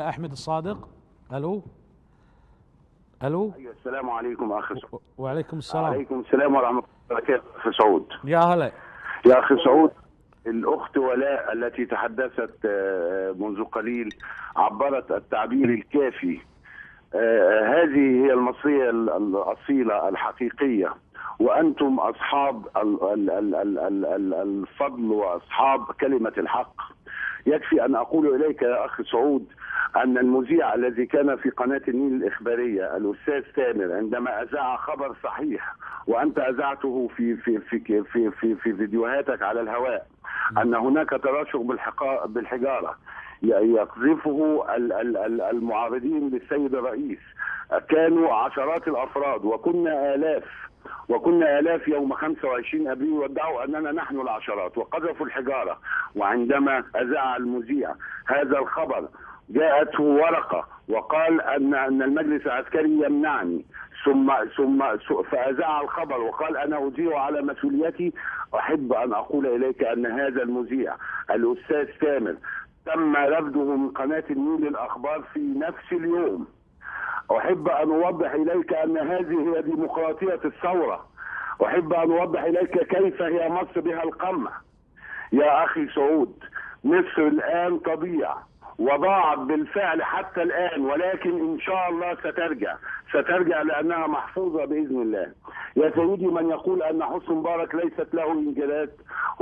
أحمد الصادق. ألو. ألو. أيوة، السلام عليكم أخ سعود. وعليكم السلام. وعليكم السلام ورحمة الله وبركاته أخ سعود. يا هلا يا أخ سعود، الأخت ولاء التي تحدثت منذ قليل عبرت التعبير الكافي. هذه هي المصرية الأصيلة الحقيقية، وأنتم أصحاب الفضل وأصحاب كلمة الحق. يكفي أن أقول إليك يا أخ سعود أن المذيع الذي كان في قناة النيل الإخبارية الأستاذ تامر عندما أذاع خبر صحيح وأنت أذعته في فيديوهاتك على الهواء أن هناك تراشق بالحجارة يقذفه المعارضين للسيد الرئيس، كانوا عشرات الأفراد وكنا آلاف يوم 25 أبريل، وادعوا أننا نحن العشرات وقذفوا الحجارة. وعندما أذاع المذيع هذا الخبر جاءته ورقة وقال أن المجلس العسكري يمنعني، ثم فأذاع الخبر وقال أنا أذيع على مسؤوليتي. أحب أن أقول إليك أن هذا المذيع الأستاذ تامر تم رفضه من قناة النيل الأخبار في نفس اليوم. أحب أن أوضح إليك أن هذه هي ديمقراطية الثورة. أحب أن أوضح إليك كيف هي مصر بها القمة. يا أخي سعود، مصر الآن تضيع وضاعت بالفعل حتى الآن، ولكن إن شاء الله سترجع لأنها محفوظة بإذن الله. يا سيدي، من يقول أن حسني مبارك ليست له إنجازات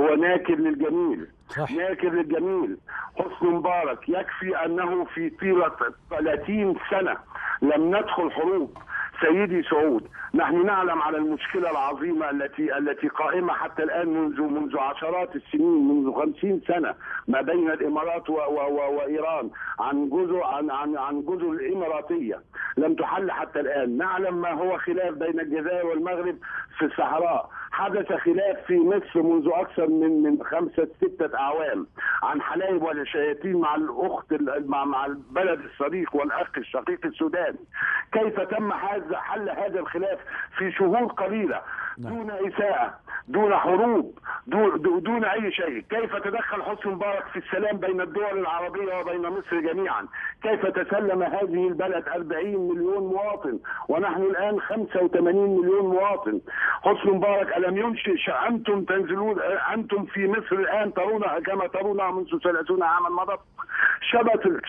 هو ناكر للجميل. ناكر للجميل. حسني مبارك يكفي أنه في طيلة 30 سنة لم ندخل حروب. سيدي سعود، نحن نعلم على المشكلة العظيمة التي قائمة حتى الآن منذ عشرات السنين، منذ 50 سنة ما بين الإمارات وإيران عن جزر الإماراتية لم تحل حتى الآن. نعلم ما هو خلاف بين الجزائر والمغرب في الصحراء. حدث خلاف في مصر منذ أكثر من 5-6 أعوام عن حلايب والشياطين مع الأخت مع البلد الصديق والأخ الشقيق السودان. كيف تم حل هذا الخلاف في شهور قليلة دون إساءة، دون حروب، دون أي شيء؟ كيف تدخل حسني مبارك في السلام بين الدول العربية وبين مصر جميعا؟ كيف تسلم هذه البلد 40 مليون مواطن ونحن الآن 85 مليون مواطن؟ حسني مبارك ألم ينشئ؟ أنتم تنزلون، أنتم في مصر الآن ترونها كما ترونها منذ 30 عاما مضت.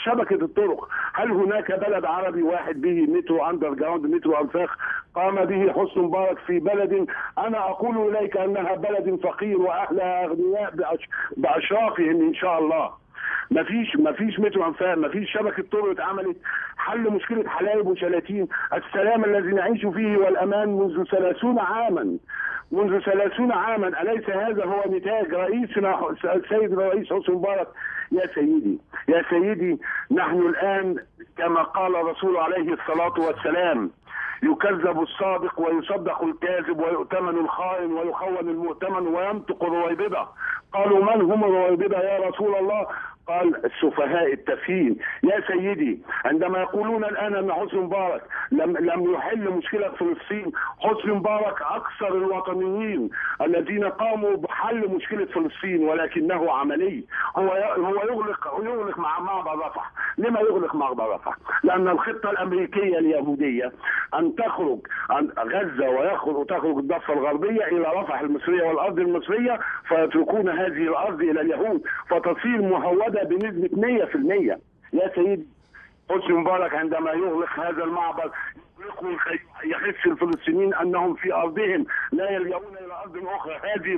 شبكة الطرق، هل هناك بلد عربي واحد به مترو أندر جراوند، مترو أنفاق قام به حسني مبارك في بلد أنا أقول إليك أنها بلد فقير وأهلها أغنياء بأشرافهم إن شاء الله؟ مفيش مترو أنفاق، مفيش شبكة طرق اتعملت. حل مشكلة حلايب وشلاتين، السلام الذي نعيش فيه والأمان منذ 30 عاما. منذ 30 عاما، أليس هذا هو نتاج رئيسنا السيد الرئيس حسني مبارك؟ يا سيدي، نحن الآن كما قال الرسول عليه الصلاة والسلام: يكذب الصادق ويصدق الكاذب ويؤتمن الخائن ويخون المؤتمن وينطق الرويبضة. قالوا من هم الرويبضة يا رسول الله؟ قال السفهاء التافهين. يا سيدي، عندما يقولون الآن أن حسني مبارك لم يحل مشكلة فلسطين، حسني مبارك أكثر الوطنيين الذين قاموا بحل مشكلة فلسطين، ولكنه عملي. هو يغلق مع معبر رفح. لما يغلق معبر رفح؟ لأن الخطة الأمريكية اليهودية أن تخرج عن غزة وتخرج الضفة الغربية إلى رفح المصرية والأرض المصرية، فيتركون هذه الأرض إلى اليهود فتصير مهودة بنسبة 100%. يا سيدي، حسني مبارك عندما يغلق هذا المعبر يحس الفلسطينيين أنهم في أرضهم لا يلجؤون إلى أرض أخرى. هذه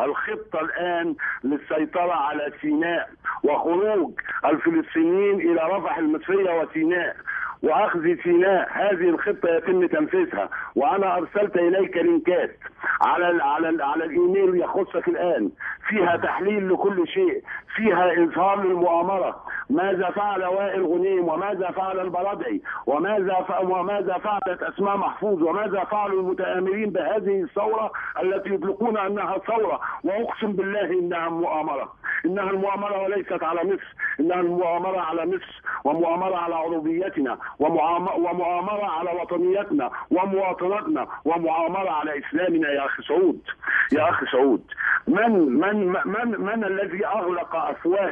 الخطة الآن للسيطرة على سيناء وخروج الفلسطينيين إلى رفح المصرية وسيناء وأخذ سيناء. هذه الخطة يتم تنفيذها، وأنا أرسلت إليك لينكات على الإيميل يخصك الآن، فيها تحليل لكل شيء، فيها إظهار للمؤامرة، ماذا فعل وائل غنيم وماذا فعل البرادعي وماذا فعلت أسماء محفوظ وماذا فعل المتآمرين بهذه الثورة التي يطلقون أنها ثورة، وأقسم بالله إنها مؤامرة. إنها المؤامرة وليست على مصر، إنها المؤامرة على مصر ومؤامرة على عربيتنا ومؤامرة على وطنيتنا ومواطنتنا ومؤامرة على إسلامنا. يا أخي سعود، من الذي أغلق افواه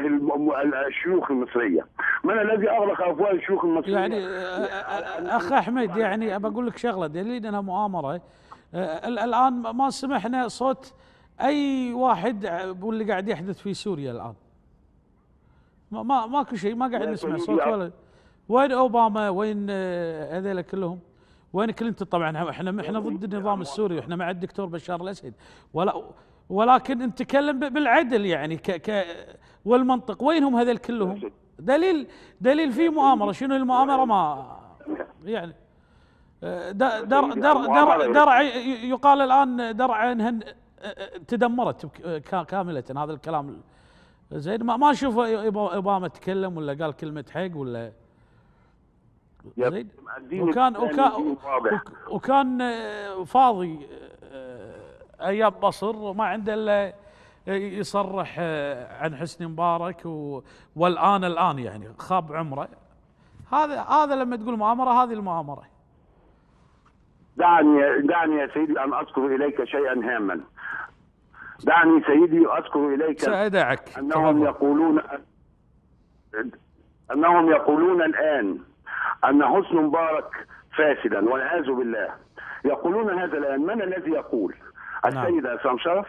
الشيوخ المصريه؟ من الذي اغلق افواه الشيوخ المصريه؟ يعني اخ احمد، يعني بقول لك شغله دليل انها مؤامره. الان ما سمعنا صوت اي واحد باللي قاعد يحدث في سوريا الان. ماكو شيء، ما قاعد نسمع صوت ولا. وين اوباما؟ وين هذول كلهم؟ وين كلينتون؟ طبعا احنا ضد النظام السوري، واحنا مع الدكتور بشار الاسد، ولكن نتكلم بالعدل يعني والمنطق. وينهم هذول كلهم؟ دليل في مؤامره. شنو المؤامره؟ ما يعني درع يقال الان درع انها تدمرت كامله. هذا الكلام زين. ما نشوف اوباما تكلم ولا قال كلمه حق ولا زين. وكان فاضي ايام مصر، وما عنده الا يصرح عن حسني مبارك والان يعني خاب عمره. هذا لما تقول مؤامره، هذه المؤامره. دعني يا سيدي ان اذكر اليك شيئا هاما. دعني سيدي اذكر اليك سأدعك. انهم يقولون الان ان حسني مبارك فاسدا والعياذ بالله. يقولون هذا الان. من الذي يقول؟ السيد عصام شرف،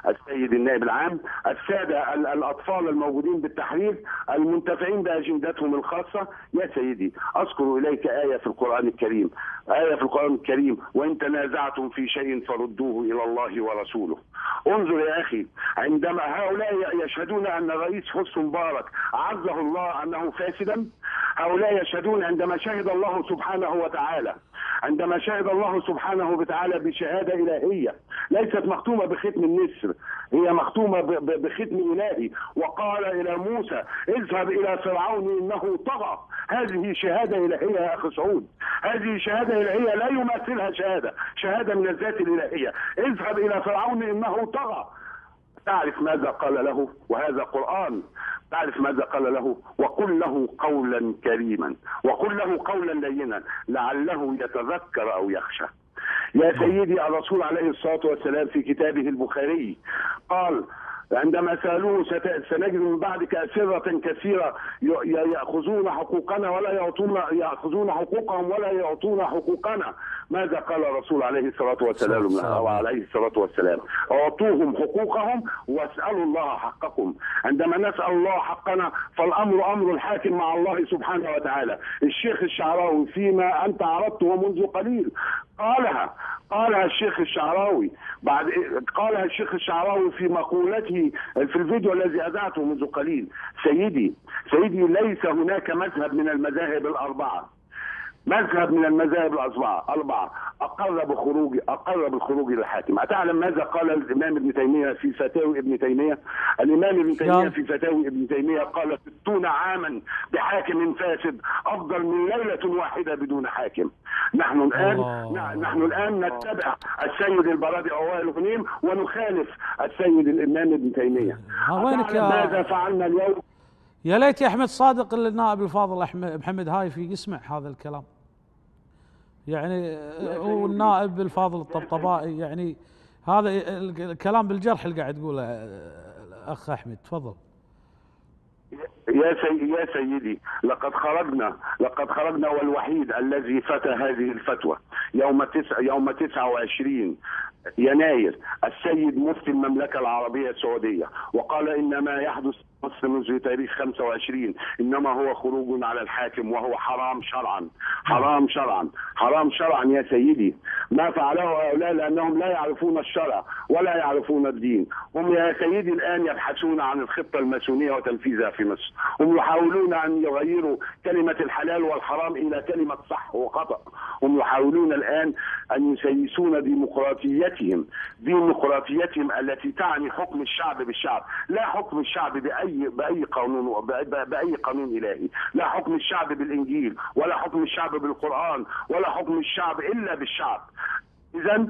السيد النائب العام، السادة الأطفال الموجودين بالتحرير المنتفعين بأجندتهم الخاصة. يا سيدي أذكر إليك آية في القرآن الكريم، آية في القرآن الكريم: وإن تنازعتم في شيء فردوه إلى الله ورسوله. انظر يا أخي، عندما هؤلاء يشهدون أن الرئيس حسني مبارك عزه الله أنه فاسدا، هؤلاء يشهدون عندما شهد الله سبحانه وتعالى، عندما شهد الله سبحانه وتعالى بشهادة إلهية ليست مختومة بختم النسر، هي مختومة بختم إلهي، وقال إلى موسى: اذهب إلى فرعون إنه طغى. هذه شهادة إلهية يا أخي سعود، هذه شهادة إلهية لا يماثلها شهادة من الذات الإلهية. اذهب إلى فرعون إنه طغى. تعرف ماذا قال له؟ وهذا قرآن. تعرف ماذا قال له؟ وقل له قولا كريما، وقل له قولا لينا لعله يتذكر أو يخشى. يا سيدي الرسول عليه الصلاة والسلام في كتابه البخاري قال عندما سألوه: سنجد من بعدك أسرة كثيرة يأخذون حقوقنا ولا يأخذون حقوقهم ولا يعطون حقوقنا. ماذا قال الرسول عليه الصلاة والسلام؟ أعطوهم حقوقهم واسألوا الله حقكم. عندما نسأل الله حقنا فالأمر أمر الحاكم مع الله سبحانه وتعالى. الشيخ الشعراوي فيما أنت عرضته منذ قليل قالها الشيخ الشعراوي قالها الشيخ الشعراوي في مقولته في الفيديو الذي أذعته منذ قليل. سيدي ليس هناك مذهب من المذاهب الأربعة، مذهب من المذاهب الأربعة أقر بالخروج للحاكم. أتعلم ماذا قال الإمام ابن تيمية في فتاوي ابن تيمية؟ الإمام ابن تيمية في فتاوي ابن تيمية قال: 60 عاما بحاكم فاسد أفضل من ليلة واحدة بدون حاكم. نحن الآن نتبع السيد البرادعي ووائل غنيم ونخالف السيد الإمام ابن تيمية. ماذا فعلنا اليوم؟ يا ليت يا احمد صادق النائب الفاضل محمد هايفي يسمع هذا الكلام. يعني هو النائب الفاضل الطبطبائي، يعني هذا الكلام بالجرح اللي قاعد تقوله اخ احمد. تفضل. يا سيدي لقد خرجنا والوحيد الذي فتى هذه الفتوى يوم 29 يناير السيد مفتي المملكة العربية السعودية، وقال إن ما يحدث مصر منذ تاريخ 25 إنما هو خروج على الحاكم، وهو حرام شرعا يا سيدي. ما فعله هؤلاء لأنهم لا يعرفون الشرع ولا يعرفون الدين. هم يا سيدي الآن يبحثون عن الخطة الماسونية وتنفيذها في مصر. هم يحاولون أن يغيروا كلمة الحلال والحرام إلى كلمة صح وخطأ. هم يحاولون الآن أن يسيسون ديمقراطيتهم التي تعني حكم الشعب بالشعب، لا حكم الشعب بأي قانون إلهي، لا حكم الشعب بالإنجيل، ولا حكم الشعب بالقرآن، ولا حكم الشعب إلا بالشعب. إذا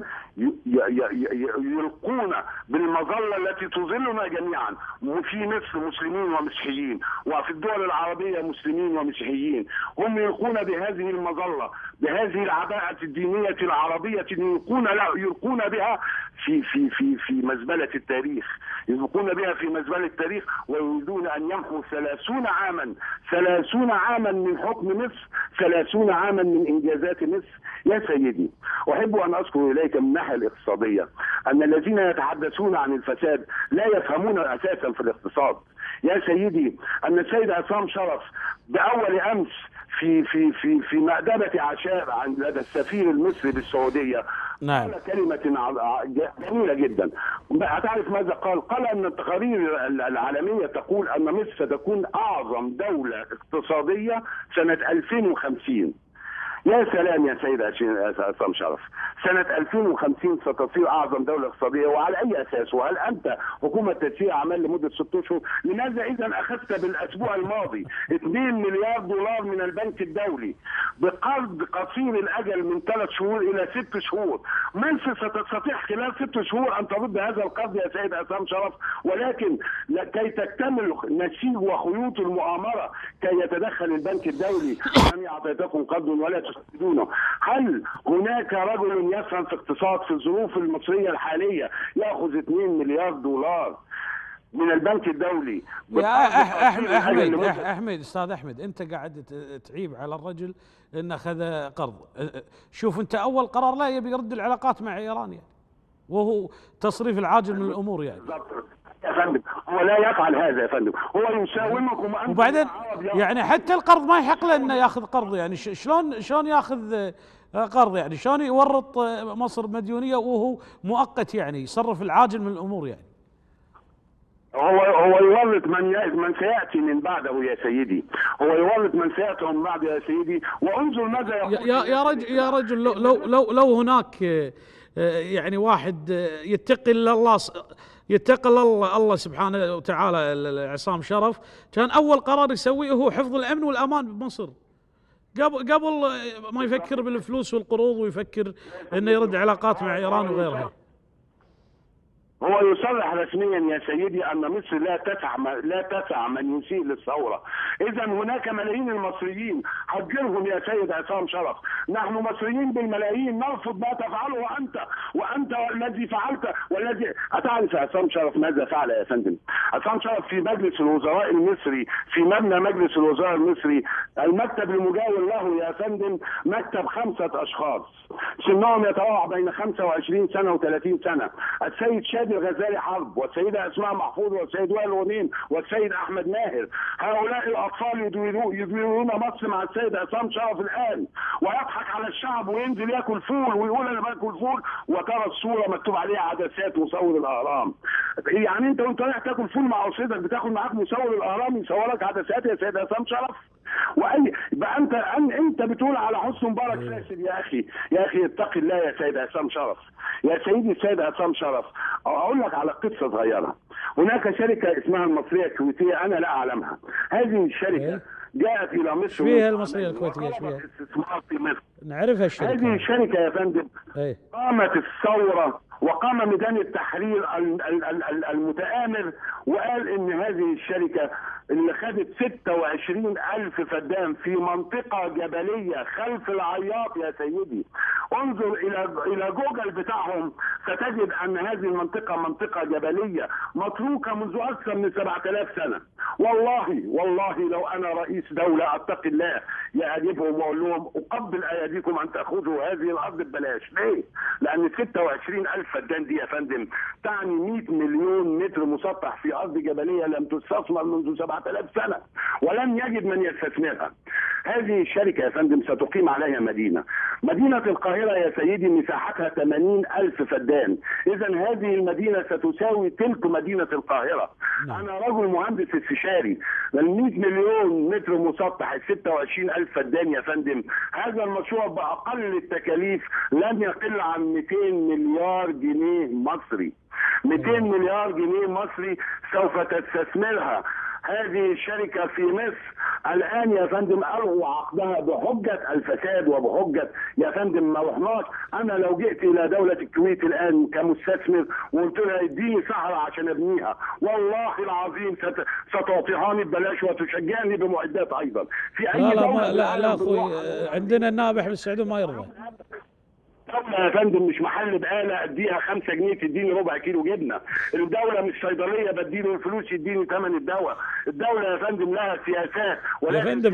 يلقون بالمظلة التي تظلنا جميعا، في مصر مسلمين ومسيحيين، وفي الدول العربية مسلمين ومسيحيين، هم يلقون بهذه المظلة، بهذه العباءة الدينية العربية، يلقون بها في مزبلة التاريخ، يلقون بها في مزبلة التاريخ، ويريدون أن يمحوا 30 عاما من حكم مصر، 30 عاما من إنجازات مصر. يا سيدي، أحب أن أذكر إليك من الناحية الاقتصادية أن الذين يتحدثون عن الفساد لا يفهمون أساسا في الاقتصاد. يا سيدي، أن السيد عصام شرف بأول أمس في مأدبة عشاء لدى السفير المصري بالسعودية، نعم، قال كلمة جميلة جدا. هتعرف ماذا قال؟ قال أن التقارير العالمية تقول أن مصر ستكون أعظم دولة اقتصادية سنة 2050. يا سلام يا سيد عصام شرف، سنة 2050 ستصير أعظم دولة اقتصادية، وعلى أي أساس؟ وهل أنت حكومة تسيير أعمال لمدة 6 أشهر؟ لماذا إذا أخذت بالأسبوع الماضي 2 مليار دولار من البنك الدولي بقرض قصير الأجل من 3 شهور إلى 6 شهور؟ مصر ستستطيع خلال 6 شهور أن ترد هذا القرض يا سيد عصام شرف، ولكن كي تكتمل نسيج وخيوط المؤامرة كي يتدخل البنك الدولي، أن أعطيتكم قرض ولا تسددونه. هل هناك رجل يفهم في اقتصاد في الظروف المصرية الحالية يأخذ 2 مليار دولار من البنك الدولي؟ يا أحمد أستاذ أحمد، أنت قاعد تعيب على الرجل إنه أخذ قرض. شوف أنت، أول قرار لا يبي يرد العلاقات مع إيران يعني، وهو تصريف العاجل من الأمور يعني. يا فندم، هو لا يفعل هذا يا فندم، هو يساومكم. وبعدين يعني حتى القرض ما يحق له انه ياخذ قرض، يعني شلون ياخذ قرض؟ يعني شلون يورط مصر مديونيه وهو مؤقت، يعني يصرف العاجل من الامور يعني. هو يورط من سياتي من بعده يا سيدي، هو يورط من سياتي من بعده يا سيدي. وانظر ماذا يقول يا رجل لو هناك يعني واحد يتقي الله سبحانه وتعالى، عصام شرف كان اول قرار يسويه هو حفظ الامن والامان بمصر، قبل ما يفكر بالفلوس والقروض ويفكر انه يرد علاقات مع ايران وغيرها. هو يصرح رسميا يا سيدي ان مصر لا تسع من يسيء للثوره. اذا هناك ملايين المصريين، حجرهم يا سيد عصام شرف. نحن مصريين بالملايين نرفض ما تفعله وانت الذي فعلت والذي. اتعرف عصام شرف ماذا فعل يا فندم؟ عصام شرف في مجلس الوزراء المصري، في مبنى مجلس الوزراء المصري، المكتب المجاور له يا فندم مكتب 5 أشخاص سنهم يتراوح بين 25 سنه و30 سنه. السيد شادي الغزالي حرب، والسيدة أسماء محفوظ، والسيد وائل غنيم، والسيد أحمد ماهر. هؤلاء الأطفال يديرون مصر مع السيد عصام شرف الآن، ويضحك على الشعب وينزل ياكل فول ويقول أنا باكل فول، وترى الصورة مكتوب عليها عدسات مصور الأهرام. يعني أنت وأنت رايح تاكل فول مع أسرتك بتاخد معاك مصور الأهرام يصورك عدسات يا سيد عصام شرف؟ يبقى انت بتقول على حسن مبارك فاسد. يا اخي اتق الله يا سيد عصام شرف. يا سيدي السيد عصام شرف، اقول لك على قصه صغيره. هناك شركه اسمها المصريه الكويتيه، انا لا اعلمها. هذه الشركه جاءت الى مصر. فيها المصريه الكويتيه فيها استثمار في مصر. نعرفها الشركه. هذه الشركه يا فندم قامت الثوره وقام ميدان التحرير المتآمر وقال ان هذه الشركه اللي خدت 26,000 فدان في منطقه جبليه خلف العياط يا سيدي. انظر الى جوجل بتاعهم ستجد ان هذه المنطقه منطقه جبليه متروكه منذ اكثر من 7000 سنه. والله لو انا رئيس دوله اتقي الله يعجبهم واقول لهم اقبل ايديكم ان تاخذوا هذه الارض ببلاش. ليه؟ لان 26,000 فدان دي يا فندم تعني 100 مليون متر مسطح في ارض جبليه لم تستثمر منذ 7000 سنه ولم يجد من يستثمرها. هذه الشركه يا فندم ستقيم عليها مدينه القاهره يا سيدي مساحتها 80,000 فدان. اذا هذه المدينه ستساوي تلك مدينه القاهره. انا رجل مهندس استشاري. ال 100 مليون متر مسطح، ال 26,000 فدان يا فندم، هذا المشروع باقل التكاليف لن يقل عن 200 مليار جنيه مصري. 200 مليار جنيه مصري سوف تستثمرها هذه الشركة في مصر الآن يا فندم ألغوا عقدها بحجة الفساد وبحجة يا فندم ما رحناش. أنا لو جئت إلى دولة الكويت الآن كمستثمر وقلت لها اديني صحراء عشان أبنيها، والله العظيم ستعطيهاني ببلاش وتشجعني بمعدات أيضا. في أي لا لا دولة لا أخوي، عندنا النابح بالسعودية ما يرضى. الدولة يا فندم مش محل بقالة اديها 5 جنيه تديني ربع كيلو جبنة. الدولة مش صيدلية بديله الفلوس يديني ثمن الدواء. الدولة يا فندم لها سياسات يا فندم